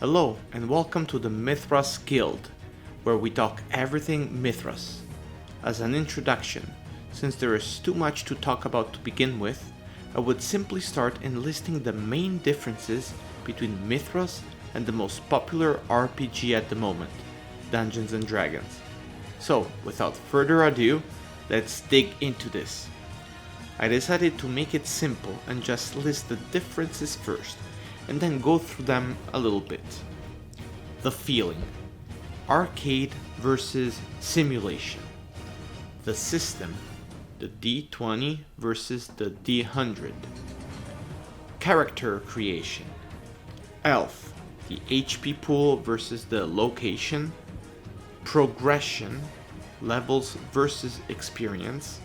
Hello and welcome to the Mythras Guild, where we talk everything Mythras. As an introduction, since there is too much to talk about to begin with, I would simply start enlisting the main differences between Mythras and the most popular RPG at the moment, Dungeons & Dragons. So, without further ado, let's dig into this. I decided to make it simple and just list the differences first, and then go through them a little bit. The feeling. Arcade versus simulation. The system. The D20 versus the D100. Character creation. Health. The HP pool versus the location. Progression. Levels versus experience.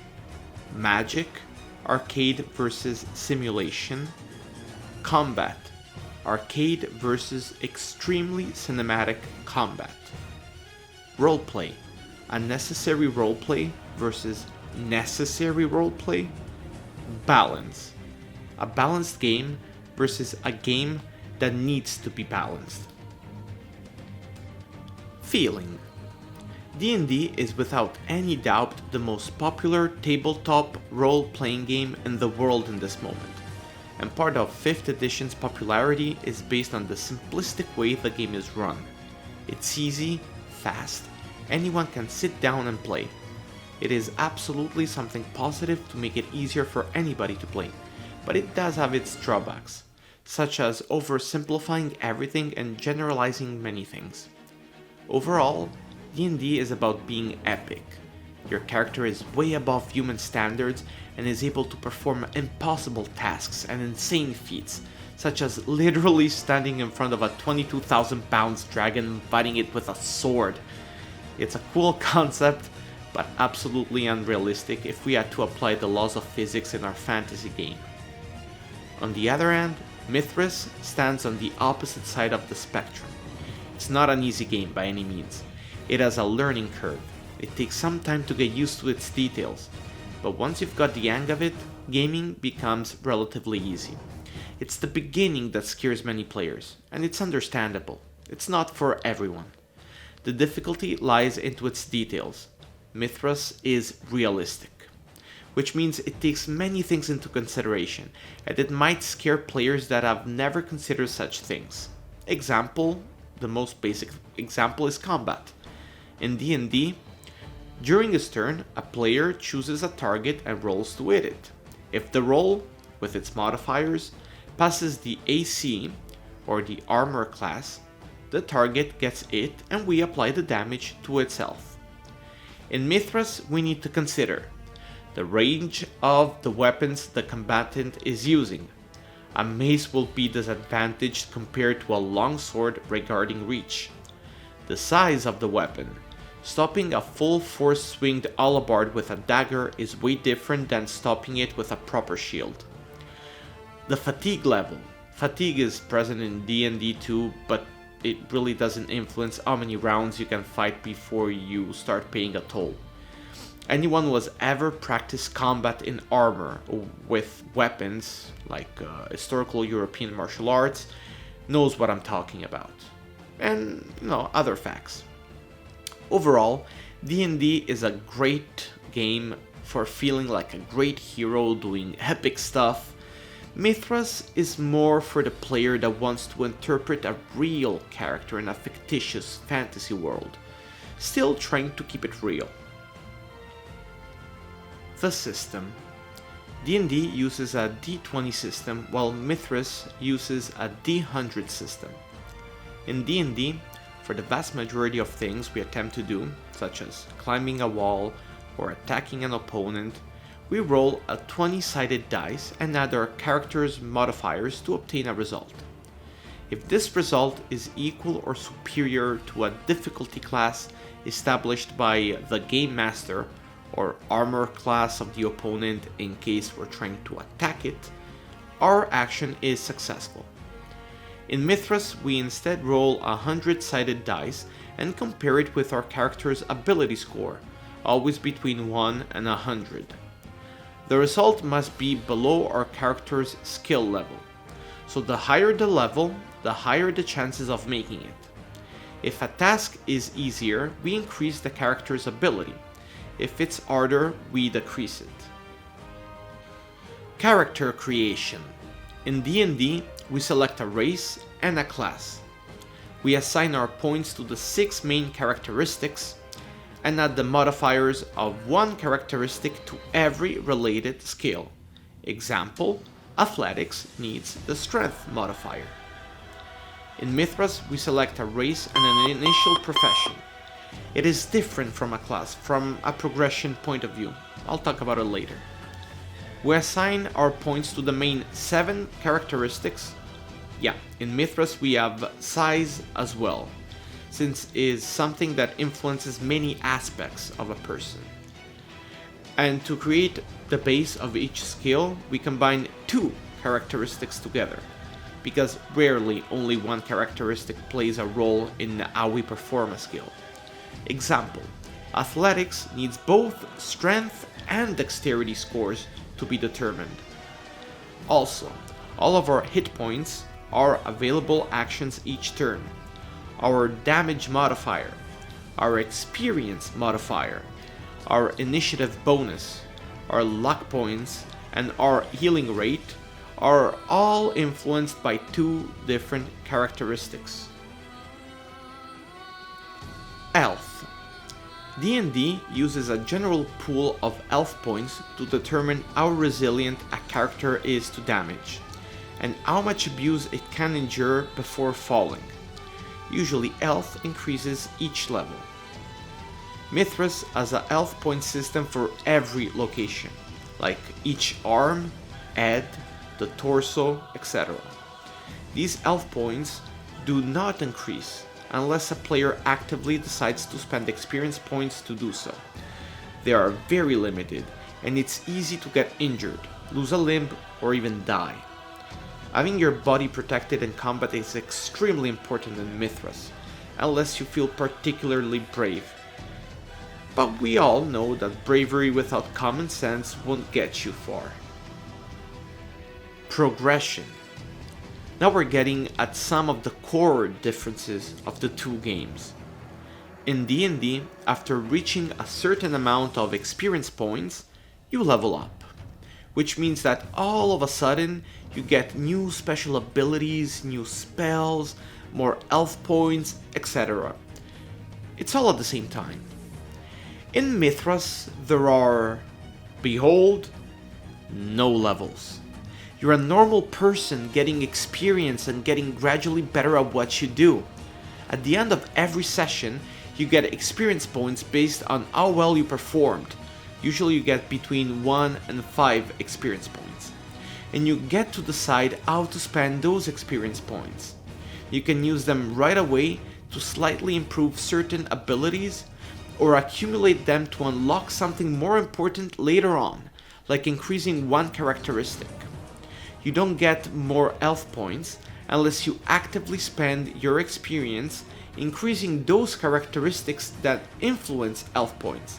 Magic. Arcade versus simulation. Combat. Arcade versus extremely cinematic combat. Roleplay. Unnecessary roleplay versus necessary roleplay. Balance. A balanced game versus a game that needs to be balanced. Feeling. D&D is without any doubt the most popular tabletop role-playing game in the world in this moment, and part of 5th edition's popularity is based on the simplistic way the game is run. It's easy, fast, anyone can sit down and play. It is absolutely something positive to make it easier for anybody to play, but it does have its drawbacks, such as oversimplifying everything and generalizing many things. Overall, D&D is about being epic. Your character is way above human standards and is able to perform impossible tasks and insane feats, such as literally standing in front of a 22,000 pounds dragon and fighting it with a sword. It's a cool concept, but absolutely unrealistic if we had to apply the laws of physics in our fantasy game. On the other hand, Mythras stands on the opposite side of the spectrum. It's not an easy game by any means. It has a learning curve. It takes some time to get used to its details, but once you've got the hang of it, gaming becomes relatively easy. It's the beginning that scares many players, and it's understandable. It's not for everyone. The difficulty lies into its details. Mythras is realistic, which means it takes many things into consideration, and it might scare players that have never considered such things. The most basic example is combat. In D&D, during his turn, a player chooses a target and rolls to hit it. If the roll, with its modifiers, passes the AC, or the armor class, the target gets hit and we apply the damage to its health. In Mythras, we need to consider the range of the weapons the combatant is using. A mace will be disadvantaged compared to a longsword regarding reach. The size of the weapon. Stopping a full force swinged halberd with a dagger is way different than stopping it with a proper shield. The fatigue level. Fatigue is present in D&D too, but it really doesn't influence how many rounds you can fight before you start paying a toll. Anyone who has ever practiced combat in armor with weapons, like historical European martial arts, knows what I'm talking about. And, other facts. Overall, D&D is a great game for feeling like a great hero doing epic stuff. Mythras is more for the player that wants to interpret a real character in a fictitious fantasy world, still trying to keep it real. The system. D&D uses a D20 system while Mythras uses a D100 system. In D&D, for the vast majority of things we attempt to do, such as climbing a wall or attacking an opponent, we roll a 20-sided dice and add our character's modifiers to obtain a result. If this result is equal or superior to a difficulty class established by the game master or armor class of the opponent in case we're trying to attack it, our action is successful. In Mythras, we instead roll a 100-sided dice and compare it with our character's ability score, always between 1 and 100. The result must be below our character's skill level, so the higher the level, the higher the chances of making it. If a task is easier, we increase the character's ability. If it's harder, we decrease it. Character creation. In D&D, we select a race and a class. We assign our points to the 6 main characteristics and add the modifiers of one characteristic to every related skill. Example, athletics needs the strength modifier. In Mythras, we select a race and an initial profession. It is different from a class, from a progression point of view. I'll talk about it later. We assign our points to the main 7 characteristics. Yeah, in Mythras we have size as well, since it is something that influences many aspects of a person. And to create the base of each skill, we combine 2 characteristics together, because rarely only one characteristic plays a role in how we perform a skill. Example, athletics needs both strength and dexterity scores to be determined. Also, all of our hit points are available actions each turn. Our damage modifier, our experience modifier, our initiative bonus, our luck points, and our healing rate are all influenced by 2 different characteristics. Health. D&D uses a general pool of health points to determine how resilient a character is to damage, and how much abuse it can endure before falling. Usually health increases each level. Mythras has a health point system for every location, like each arm, head, the torso, etc. These health points do not increase unless a player actively decides to spend experience points to do so. They are very limited, and it's easy to get injured, lose a limb, or even die. Having your body protected in combat is extremely important in Mythras, unless you feel particularly brave. But we all know that bravery without common sense won't get you far. Progression. Now we're getting at some of the core differences of the 2 games. In D&D, after reaching a certain amount of experience points, you level up, which means that all of a sudden you get new special abilities, new spells, more health points, etc. It's all at the same time. In Mythras, there are, behold, no levels. You're a normal person getting experience and getting gradually better at what you do. At the end of every session, you get experience points based on how well you performed. Usually you get between 1 and 5 experience points. And you get to decide how to spend those experience points. You can use them right away to slightly improve certain abilities, or accumulate them to unlock something more important later on, like increasing one characteristic. You don't get more health points unless you actively spend your experience increasing those characteristics that influence health points.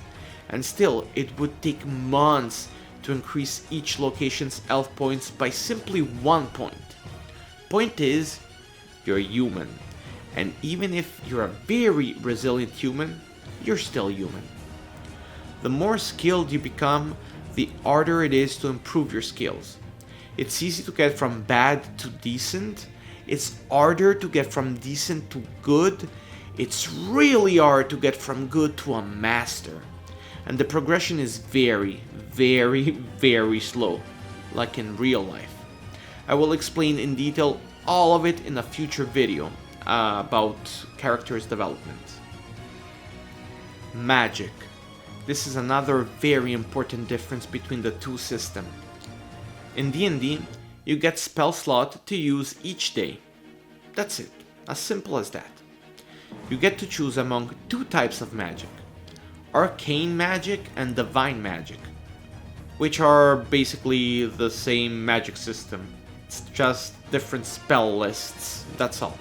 And still, it would take months to increase each location's health points by simply 1 point. Point is, you're human, and even if you're a very resilient human, you're still human. The more skilled you become, the harder it is to improve your skills. It's easy to get from bad to decent. It's harder to get from decent to good. It's really hard to get from good to a master. And the progression is very, very, very slow, like in real life. I will explain in detail all of it in a future video about characters' development. Magic. This is another very important difference between the 2 systems. In D&D, you get spell slot to use each day. That's it, as simple as that. You get to choose among 2 types of magic: arcane magic and divine magic, which are basically the same magic system. It's just different spell lists, that's all.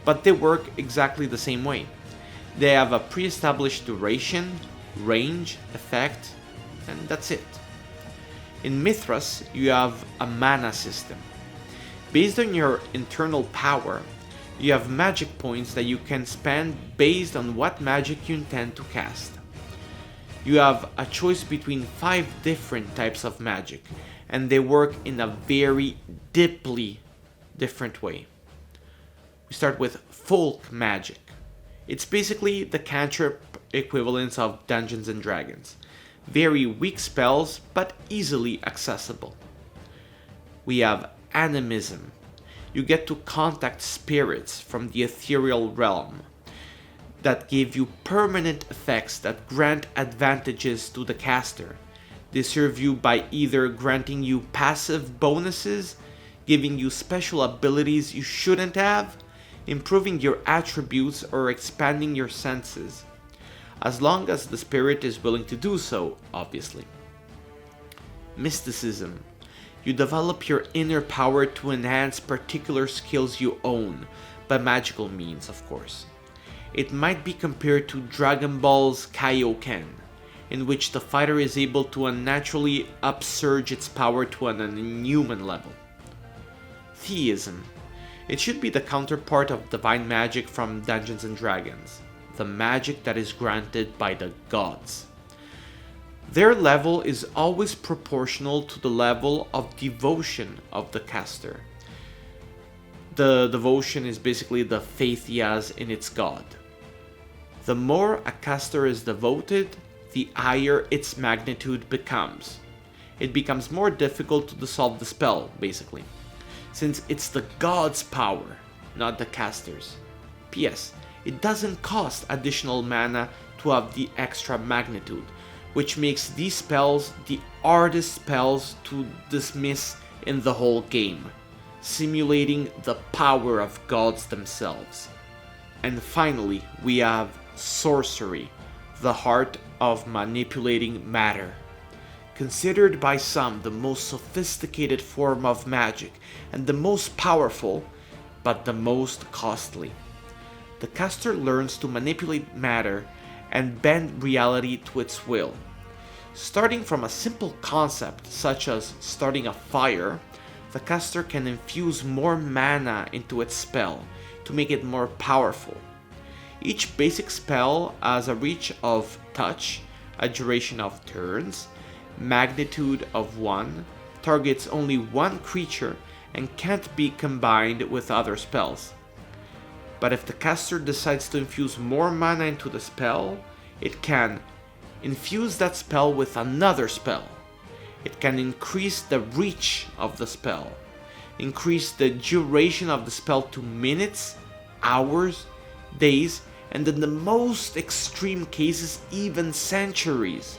But they work exactly the same way. They have a pre-established duration, range, effect, and that's it. In Mythras, you have a mana system. Based on your internal power, You have magic points that you can spend based on what magic you intend to cast. You have a choice between 5 different types of magic, and they work in a very deeply different way. We start with folk magic. It's basically the cantrip equivalents of Dungeons and Dragons. Very weak spells, but easily accessible. We have animism. You get to contact spirits from the ethereal realm that give you permanent effects that grant advantages to the caster. They serve you by either granting you passive bonuses, giving you special abilities you shouldn't have, improving your attributes, or expanding your senses. As long as the spirit is willing to do so, obviously. Mysticism. You develop your inner power to enhance particular skills you own, by magical means, of course. It might be compared to Dragon Ball's Kaioken, in which the fighter is able to unnaturally upsurge its power to an inhuman level. Theism. It should be the counterpart of divine magic from Dungeons and Dragons, the magic that is granted by the gods. Their level is always proportional to the level of devotion of the caster. The devotion is basically the faith he has in its god. The more a caster is devoted, the higher its magnitude becomes. It becomes more difficult to dissolve the spell, basically, since it's the god's power, not the caster's. P.S. It doesn't cost additional mana to have the extra magnitude, which makes these spells the hardest spells to dismiss in the whole game, simulating the power of gods themselves. And finally, we have sorcery, the heart of manipulating matter. Considered by some the most sophisticated form of magic and the most powerful, but the most costly. The caster learns to manipulate matter and bend reality to its will. Starting from a simple concept such as starting a fire, the caster can infuse more mana into its spell to make it more powerful. Each basic spell has a reach of touch, a duration of turns, magnitude of 1, targets only one creature, and can't be combined with other spells. But if the caster decides to infuse more mana into the spell, it can infuse that spell with another spell. It can increase the reach of the spell, increase the duration of the spell to minutes, hours, days, and in the most extreme cases, even centuries.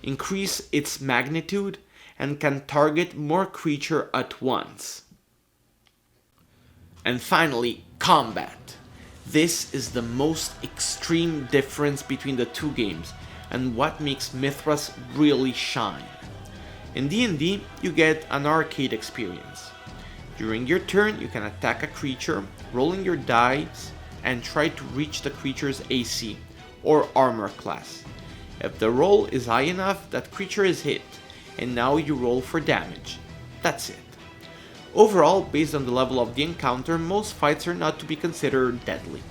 Increase its magnitude and can target more creature at once. And finally, combat. This is the most extreme difference between the two games and what makes Mythras really shine. In D&D, you get an arcade experience. During your turn, you can attack a creature, rolling your dice, and try to reach the creature's AC, or armor class. If the roll is high enough, that creature is hit, and now you roll for damage. That's it. Overall, based on the level of the encounter, most fights are not to be considered deadly.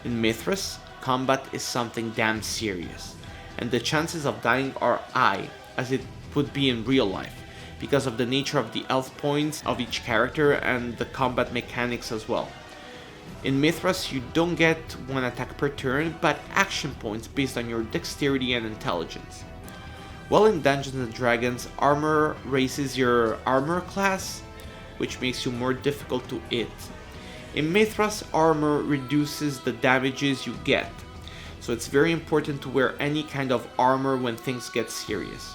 In Mythras, combat is something damn serious, and the chances of dying are high, as it would be in real life, because of the nature of the health points of each character and the combat mechanics as well. In Mythras, you don't get one attack per turn, but action points based on your dexterity and intelligence. While in Dungeons and Dragons, armor raises your armor class, which makes you more difficult to hit. In Mythras, armor reduces the damages you get, so it's very important to wear any kind of armor when things get serious.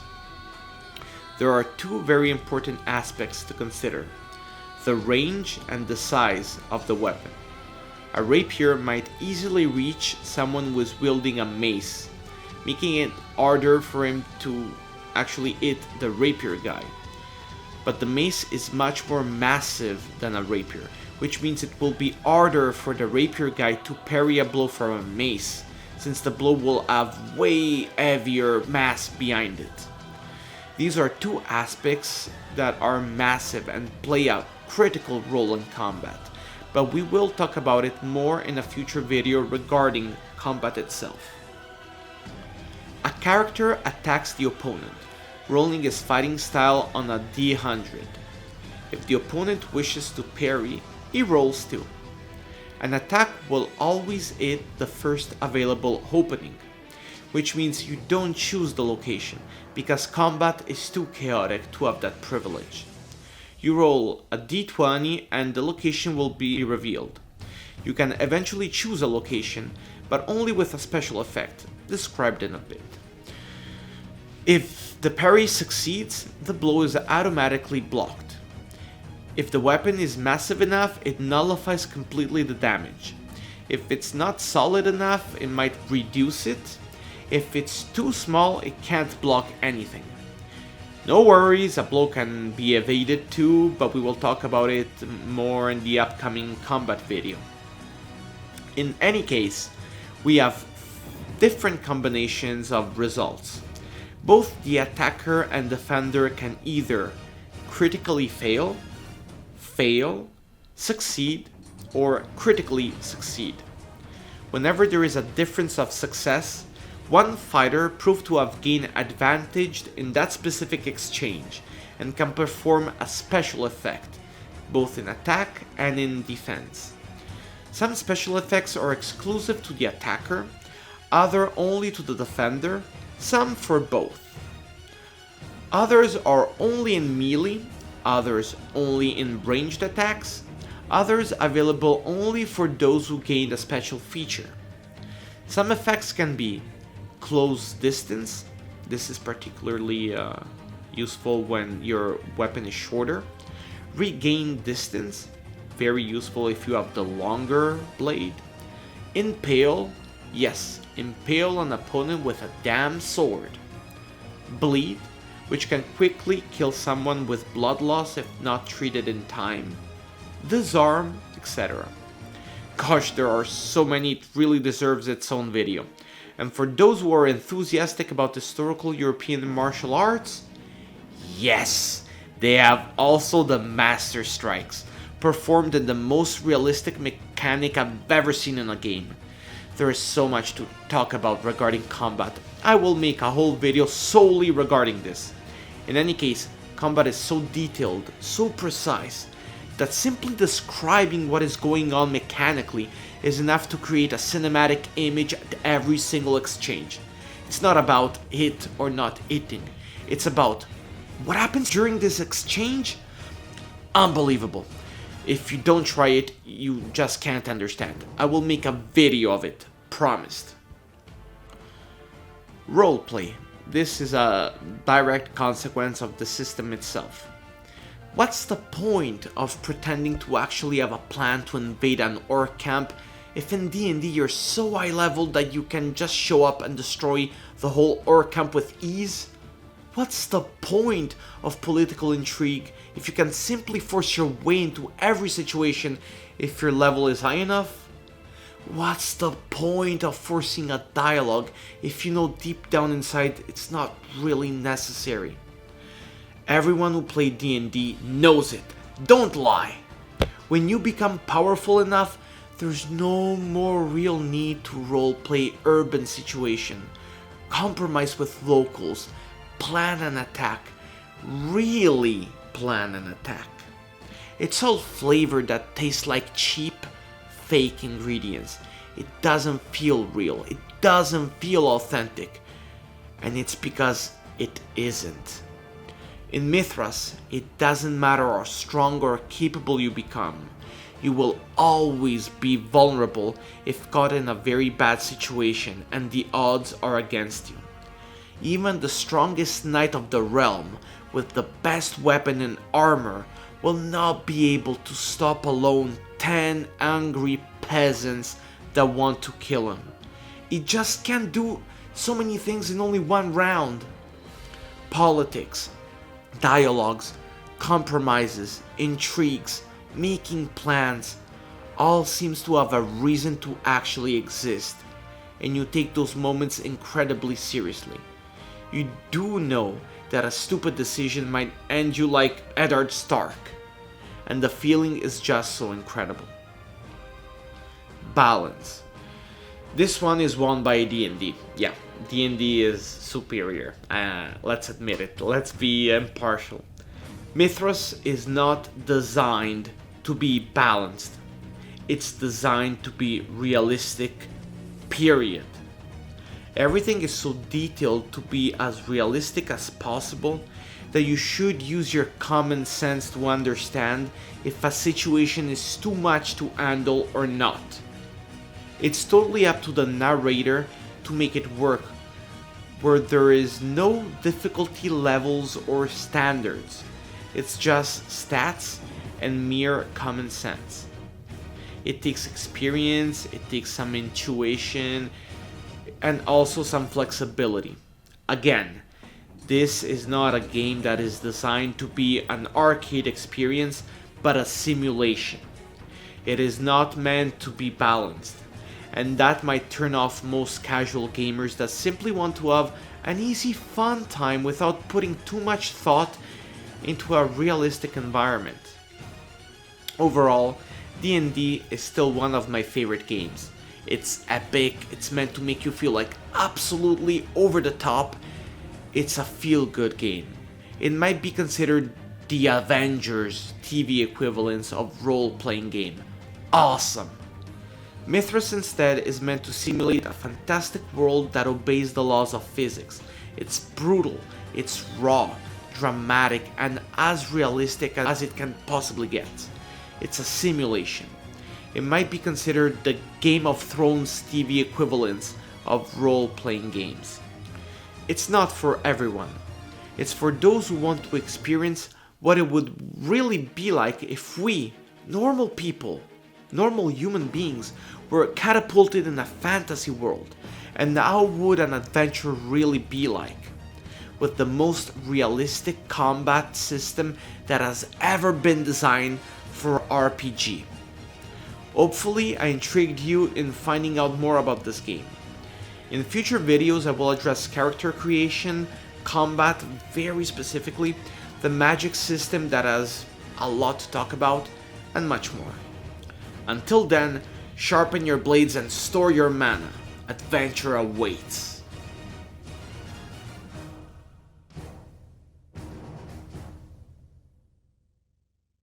There are two very important aspects to consider: the range and the size of the weapon. A rapier might easily reach someone who is wielding a mace, making it harder for him to actually hit the rapier guy. But the mace is much more massive than a rapier, which means it will be harder for the rapier guy to parry a blow from a mace, since the blow will have way heavier mass behind it. These are two aspects that are massive and play a critical role in combat, but we will talk about it more in a future video regarding combat itself. A character attacks the opponent, rolling his fighting style on a D100. If the opponent wishes to parry, he rolls too. An attack will always hit the first available opening, which means you don't choose the location, because combat is too chaotic to have that privilege. You roll a d20 and the location will be revealed. You can eventually choose a location, but only with a special effect, described in a bit. If the parry succeeds, the blow is automatically blocked. If the weapon is massive enough, it nullifies completely the damage. If it's not solid enough, it might reduce it. If it's too small, it can't block anything. No worries, a blow can be evaded too, but we will talk about it more in the upcoming combat video. In any case, we have different combinations of results. Both the attacker and defender can either critically fail, succeed, or critically succeed. Whenever there is a difference of success, one fighter proved to have gained advantage in that specific exchange and can perform a special effect, both in attack and in defense. Some special effects are exclusive to the attacker, other only to the defender, some for both. Others are only in melee, others only in ranged attacks, others available only for those who gained a special feature. Some effects can be close distance, this is particularly useful when your weapon is shorter. Regain distance, very useful if you have the longer blade. Impale, yes, impale an opponent with a damn sword. Bleed, which can quickly kill someone with blood loss if not treated in time. Disarm, etc. Gosh, there are so many, it really deserves its own video. And for those who are enthusiastic about historical European martial arts, yes, they have also the Master Strikes, performed in the most realistic mechanic I've ever seen in a game. There is so much to talk about regarding combat. I will make a whole video solely regarding this. In any case, combat is so detailed, so precise, that simply describing what is going on mechanically is enough to create a cinematic image at every single exchange. It's not about hit or not hitting, it's about what happens during this exchange? Unbelievable. If you don't try it, you just can't understand. I will make a video of it, promised. Roleplay. This is a direct consequence of the system itself. What's the point of pretending to actually have a plan to invade an orc camp if in D&D you're so high level that you can just show up and destroy the whole orc camp with ease? What's the point of political intrigue if you can simply force your way into every situation if your level is high enough? What's the point of forcing a dialogue if you know deep down inside it's not really necessary? Everyone who played D&D knows it. Don't lie. When you become powerful enough, there's no more real need to roleplay urban situation, compromise with locals, plan an attack, really plan an attack. It's all flavor that tastes like cheap, fake ingredients. It doesn't feel real, it doesn't feel authentic, and it's because it isn't. In Mythras, it doesn't matter how strong or capable you become. You will always be vulnerable if caught in a very bad situation and the odds are against you. Even the strongest knight of the realm with the best weapon and armor will not be able to stop alone 10 angry peasants that want to kill him. He just can't do so many things in only one round. Politics, dialogues, compromises, intrigues, making plans, all seems to have a reason to actually exist, and you take those moments incredibly seriously. You do know that a stupid decision might end you like Eddard Stark, and the feeling is just so incredible. balance. This one is won by D&D. Yeah, D&D is superior. Let's admit it. Let's be impartial. Mythras is not designed to be balanced. It's designed to be realistic, period. Everything is so detailed to be as realistic as possible that you should use your common sense to understand if a situation is too much to handle or not. It's totally up to the narrator to make it work, where there is no difficulty levels or standards. It's just stats and mere common sense. It takes experience, it takes some intuition, and also some flexibility. Again, this is not a game that is designed to be an arcade experience, but a simulation. It is not meant to be balanced, and that might turn off most casual gamers that simply want to have an easy fun time without putting too much thought into a realistic environment. Overall, D&D is still one of my favorite games. It's epic, it's meant to make you feel like absolutely over the top. It's a feel-good game. It might be considered the Avengers TV equivalence of role-playing game. Awesome! Mythras instead is meant to simulate a fantastic world that obeys the laws of physics. It's brutal, it's raw, dramatic, and as realistic as it can possibly get. It's a simulation. It might be considered the Game of Thrones TV equivalence of role-playing games. It's not for everyone. It's for those who want to experience what it would really be like if we, normal people, normal human beings, were catapulted in a fantasy world. And how would an adventure really be like? With the most realistic combat system that has ever been designed for RPG. Hopefully, I intrigued you in finding out more about this game. In future videos, I will address character creation, combat very specifically, the magic system that has a lot to talk about, and much more. Until then, sharpen your blades and store your mana. Adventure awaits.